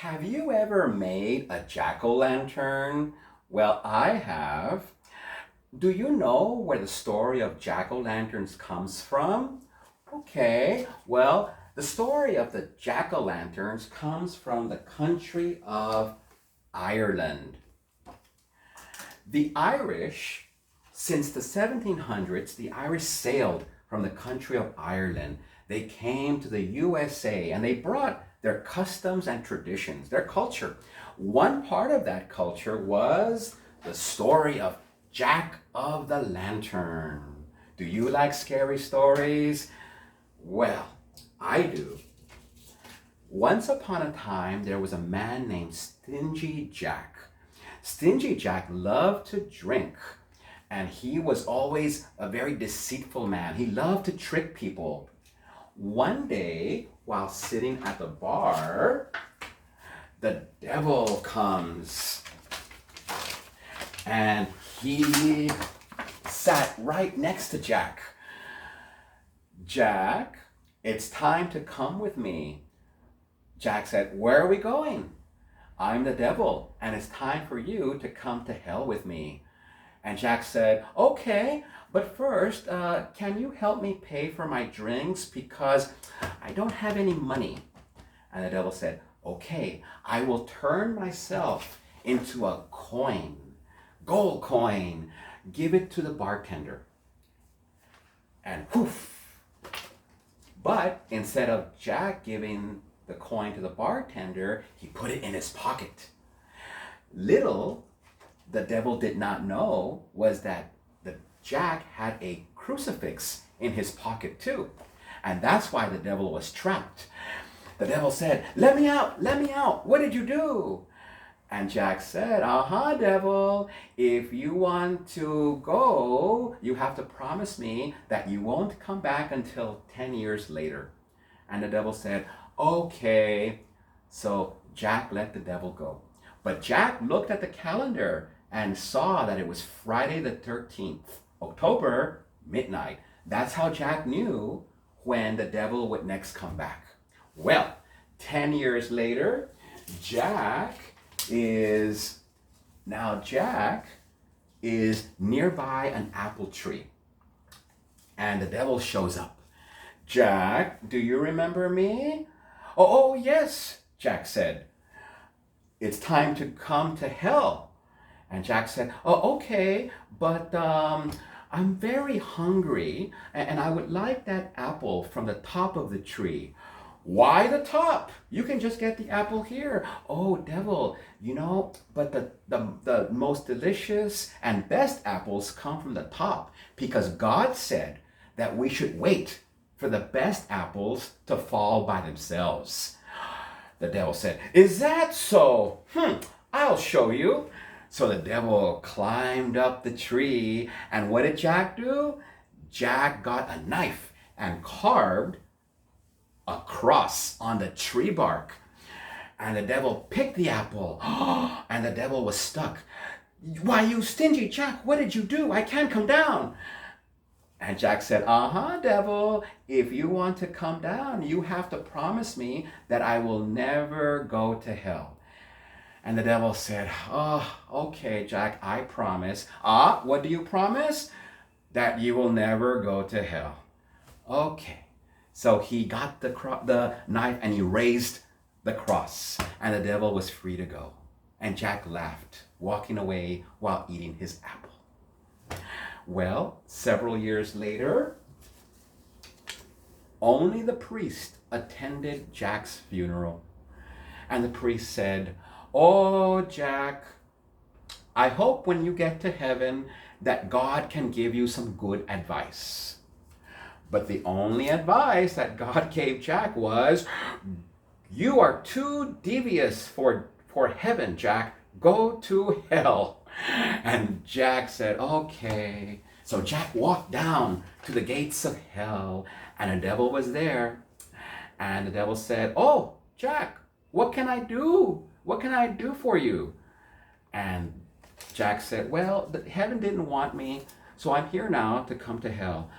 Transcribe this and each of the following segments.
Have you ever made a jack-o'-lantern? Well, I have. Do you know where the story of jack-o'-lanterns comes from? Okay, well, the story of the jack-o'-lanterns comes from the country of Ireland. The Irish, since the 1700s, the Irish sailed from the country of Ireland. They came to the USA and they brought their customs and traditions, their culture. One part of that culture was the story of Jack of the Lantern. Do you like scary stories? Well, I do. Once upon a time, there was a man named Stingy Jack. Stingy Jack loved to drink, and he was always a very deceitful man. He loved to trick people. One day, while sitting at the bar, the devil comes, and he sat right next to Jack. Jack, it's time to come with me. Jack said, where are we going? I'm the devil, and it's time for you to come to hell with me. And Jack said, okay, but first, can you help me pay for my drinks because I don't have any money? And the devil said, okay, I will turn myself into a coin, gold coin. Give it to the bartender. And poof. But instead of Jack giving the coin to the bartender, he put it in his pocket. Little the devil did not know was that the Jack had a crucifix in his pocket too. And that's why the devil was trapped. The devil said, let me out, let me out. What did you do? And Jack said, devil, if you want to go, you have to promise me that you won't come back until 10 years later. And the devil said, okay. So Jack let the devil go. But Jack looked at the calendar and saw that it was Friday the 13th, October, midnight. That's how Jack knew when the devil would next come back. Well, 10 years later, Jack is nearby an apple tree. And the devil shows up. Jack, do you remember me? Oh, yes, Jack said. It's time to come to hell. And Jack said, oh, okay, but I'm very hungry and I would like that apple from the top of the tree. Why the top? You can just get the apple here. Oh, devil, but the most delicious and best apples come from the top because God said that we should wait for the best apples to fall by themselves. The devil said, is that so? I'll show you. So the devil climbed up the tree, and what did Jack do? Jack got a knife and carved a cross on the tree bark. And the devil picked the apple, and the devil was stuck. Why, you stingy Jack, what did you do? I can't come down. And Jack said, devil, if you want to come down, you have to promise me that I will never go to hell. And the devil said, okay, Jack, I promise. What do you promise? That you will never go to hell. Okay. So he got the knife and he raised the cross, and the devil was free to go. And Jack laughed, walking away while eating his apple. Well, several years later, only the priest attended Jack's funeral. And the priest said, oh, Jack, I hope when you get to heaven that God can give you some good advice. But the only advice that God gave Jack was, you are too devious for heaven, Jack. Go to hell. And Jack said, okay. So Jack walked down to the gates of hell, and the devil was there. And the devil said, oh, Jack, what can I do? What can I do for you? And Jack said, well, heaven didn't want me, so I'm here now to come to hell.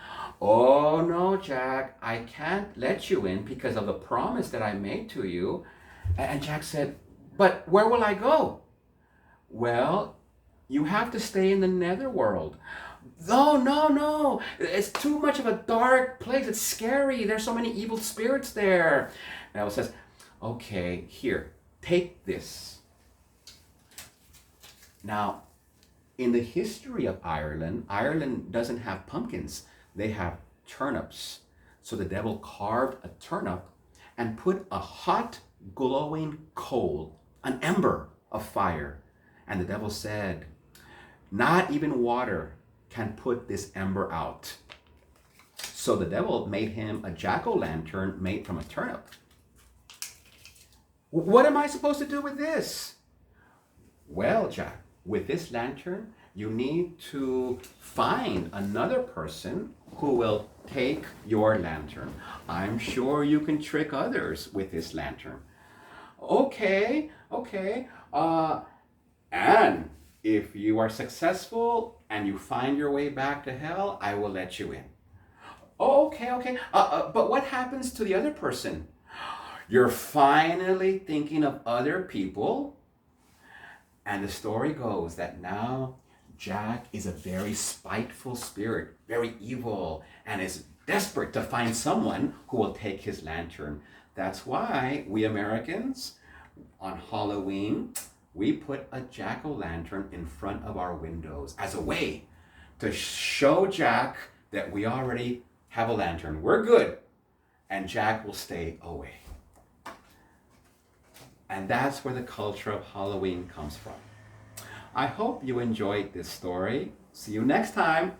Oh, no, Jack, I can't let you in because of the promise that I made to you. And Jack said, But where will I go? Well, you have to stay in the netherworld. No, no, no. It's too much of a dark place. It's scary. There's so many evil spirits there. The devil says, okay, here, take this. Now, in the history of Ireland, Ireland doesn't have pumpkins. They have turnips. So the devil carved a turnip and put a hot, glowing coal, an ember of fire. And the devil said, not even water can put this ember out. So the devil made him a jack-o'-lantern made from a turnip. What am I supposed to do with this? Well, Jack, with this lantern, you need to find another person who will take your lantern. I'm sure you can trick others with this lantern. Okay. And if you are successful and you find your way back to hell, I will let you in. Okay. But what happens to the other person? You're finally thinking of other people. And the story goes that now Jack is a very spiteful spirit, very evil, and is desperate to find someone who will take his lantern. That's why we Americans, on Halloween, we put a jack-o'-lantern in front of our windows as a way to show Jack that we already have a lantern. We're good, and Jack will stay away. And that's where the culture of Halloween comes from. I hope you enjoyed this story. See you next time.